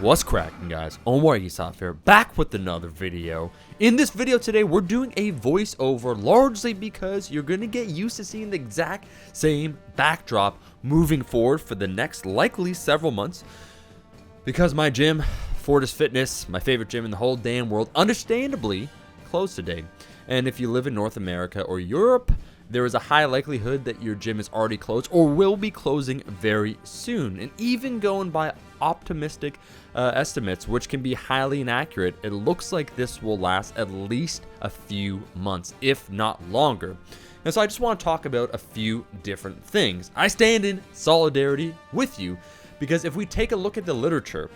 What's cracking, guys? Omar Yusuf here, back with another video. In this video today, we're doing a voiceover largely because you're going to get used to seeing the exact same backdrop moving forward for the next likely several months. Because my gym, Fortis Fitness, my favorite gym in the whole damn world, understandably closed today. And if you live in North America or Europe, there is a high likelihood that your gym is already closed or will be closing very soon. And even going by optimistic estimates, which can be highly inaccurate, it looks like this will last at least a few months, if not longer. And so I just want to talk about a few different things. I stand in solidarity with you because if we take a look at the literature,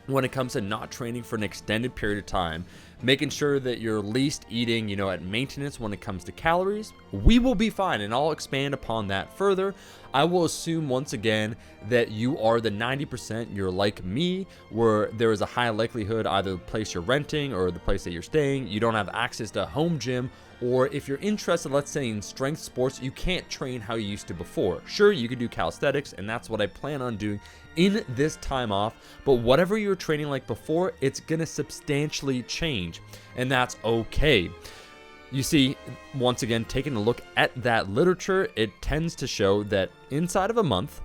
when it comes to not training for an extended period of time, making sure that you're at least eating, at maintenance when it comes to calories, we will be fine. And I'll expand upon that further. I will assume once again that you are the 90%, you're like me, where there is a high likelihood either the place you're renting or the place that you're staying, you don't have access to a home gym, or if you're interested, let's say in strength sports, you can't train how you used to before. Sure, you can do calisthenics, and that's what I plan on doing in this time off, but whatever you were training like before, it's gonna substantially change, and that's okay. You see, once again, taking a look at that literature, it tends to show that inside of a month,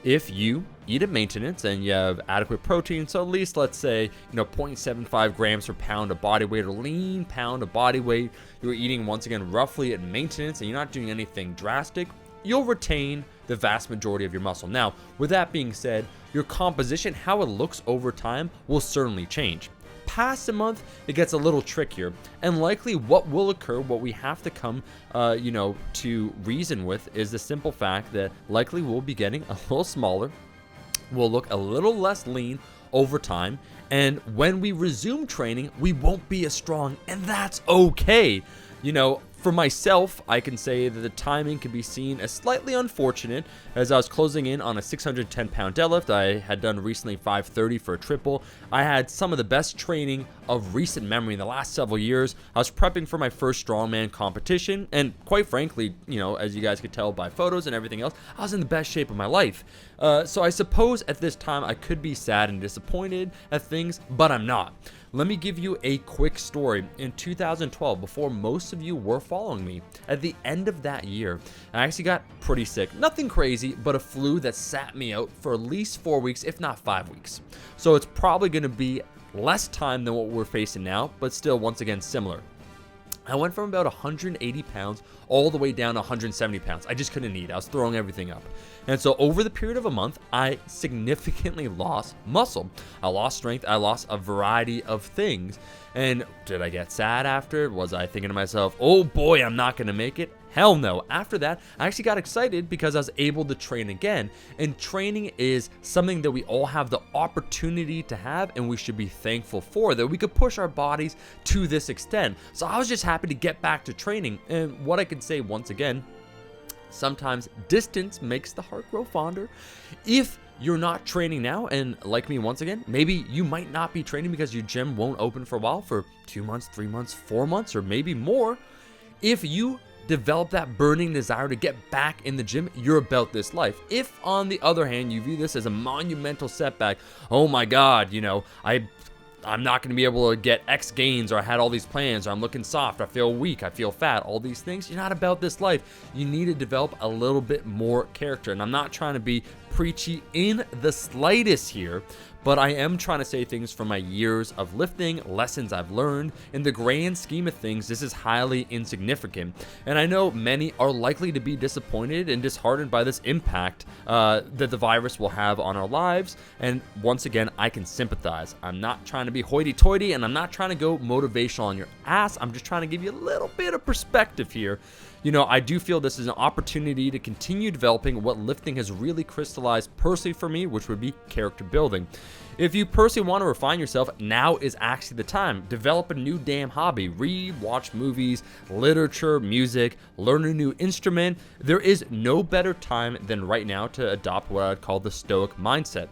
if you eat at maintenance and you have adequate protein, so at least let's say 0.75 grams per pound of body weight or lean pound of body weight, you're eating once again roughly at maintenance and you're not doing anything drastic, you'll retain the vast majority of your muscle. Now, with that being said, your composition, how it looks over time, will certainly change. Past a month, it gets a little trickier, and likely what will occur, what we have to come to reason with, is the simple fact that likely we'll be getting a little smaller, we'll look a little less lean over time, and when we resume training, we won't be as strong, and that's okay. For myself, I can say that the timing can be seen as slightly unfortunate, as I was closing in on a 610-pound deadlift. I had done recently 530 for a triple. I had some of the best training of recent memory in the last several years. I was prepping for my first strongman competition, and quite frankly, as you guys could tell by photos and everything else, I was in the best shape of my life. So I suppose at this time I could be sad and disappointed at things, but I'm not. Let me give you a quick story. In 2012, before most of you were following me, at the end of that year, I actually got pretty sick. Nothing crazy, but a flu that sat me out for at least 4 weeks, if not 5 weeks. So it's probably going to be less time than what we're facing now, but still, once again, similar. I went from about 180 pounds all the way down to 170 pounds. I just couldn't eat. I was throwing everything up. And so over the period of a month, I significantly lost muscle. I lost strength. I lost a variety of things. And did I get sad after? Was I thinking to myself, oh boy, I'm not going to make it? Hell no. After that, I actually got excited because I was able to train again. And training is something that we all have the opportunity to have, and we should be thankful for, that we could push our bodies to this extent. So I was just happy to get back to training. And what I could say once again, sometimes distance makes the heart grow fonder. If you're not training now, and like me once again, maybe you might not be training because your gym won't open for a while, for 2 months, 3 months, 4 months, or maybe more. If you develop that burning desire to get back in the gym, you're about this life. If, on the other hand, you view this as a monumental setback, oh my God, I'm not going to be able to get X gains, or I had all these plans, or I'm looking soft, I feel weak, I feel fat, all these things, you're not about this life. You need to develop a little bit more character. And I'm not trying to be preachy in the slightest here, but I am trying to say things from my years of lifting, lessons I've learned. In the grand scheme of things, this is highly insignificant. And I know many are likely to be disappointed and disheartened by this impact that the virus will have on our lives. And once again, I can sympathize. I'm not trying to be hoity-toity, and I'm not trying to go motivational on your ass. I'm just trying to give you a little bit of perspective here. I do feel this is an opportunity to continue developing what lifting has really crystallized personally for me, which would be character building. If you personally want to refine yourself, now is actually the time. Develop a new damn hobby. Read, watch movies, literature, music, learn a new instrument. There is no better time than right now to adopt what I'd call the Stoic Mindset.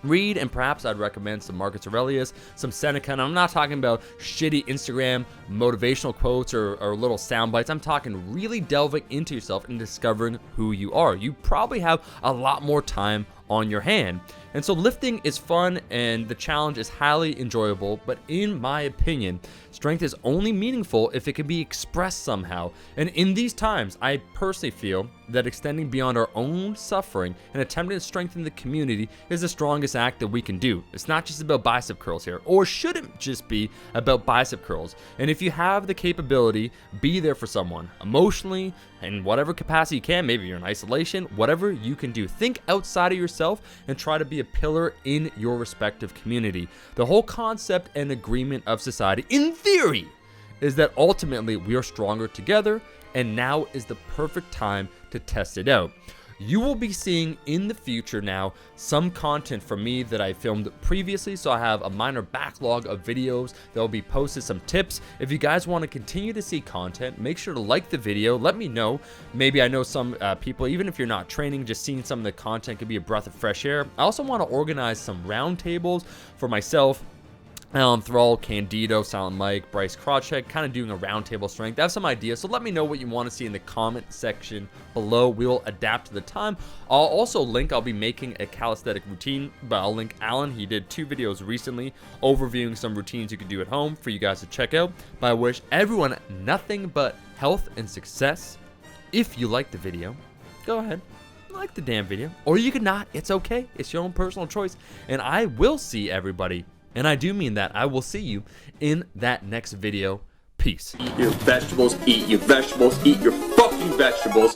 Read, and perhaps I'd recommend some Marcus Aurelius, some Seneca, and I'm not talking about shitty Instagram motivational quotes or little sound bites. I'm talking really delving into yourself and discovering who you are. You probably have a lot more time on your hand. And so lifting is fun and the challenge is highly enjoyable, but in my opinion, strength is only meaningful if it can be expressed somehow. And in these times, I personally feel that extending beyond our own suffering and attempting to strengthen the community is the strongest act that we can do. It's not just about bicep curls here, or shouldn't just be about bicep curls. And if you have the capability, be there for someone emotionally in whatever capacity you can. Maybe you're in isolation, whatever you can do. Think outside of yourself and try to be a pillar in your respective community. The whole concept and agreement of society, in theory, is that ultimately we are stronger together, and now is the perfect time to test it out. You will be seeing in the future now some content from me that I filmed previously, so I have a minor backlog of videos that will be posted, some tips. If you guys want to continue to see content, make sure to like the video, let me know. Maybe I know some people, even if you're not training, just seeing some of the content could be a breath of fresh air. I also want to organize some roundtables for myself, Alan Thrall, Candido, Silent Mike, Bryce Crotcheck, kind of doing a roundtable strength. I have some ideas, so let me know what you want to see in the comment section below. We will adapt to the time. I'll also link, I'll be making a calisthenic routine, but I'll link Alan. He did 2 videos recently overviewing some routines you can do at home for you guys to check out. But I wish everyone nothing but health and success. If you like the video, go ahead, like the damn video. Or you could not, it's okay. It's your own personal choice. And I will see everybody, and I do mean that, I will see you in that next video. Peace. Eat your vegetables, eat your vegetables, eat your fucking vegetables.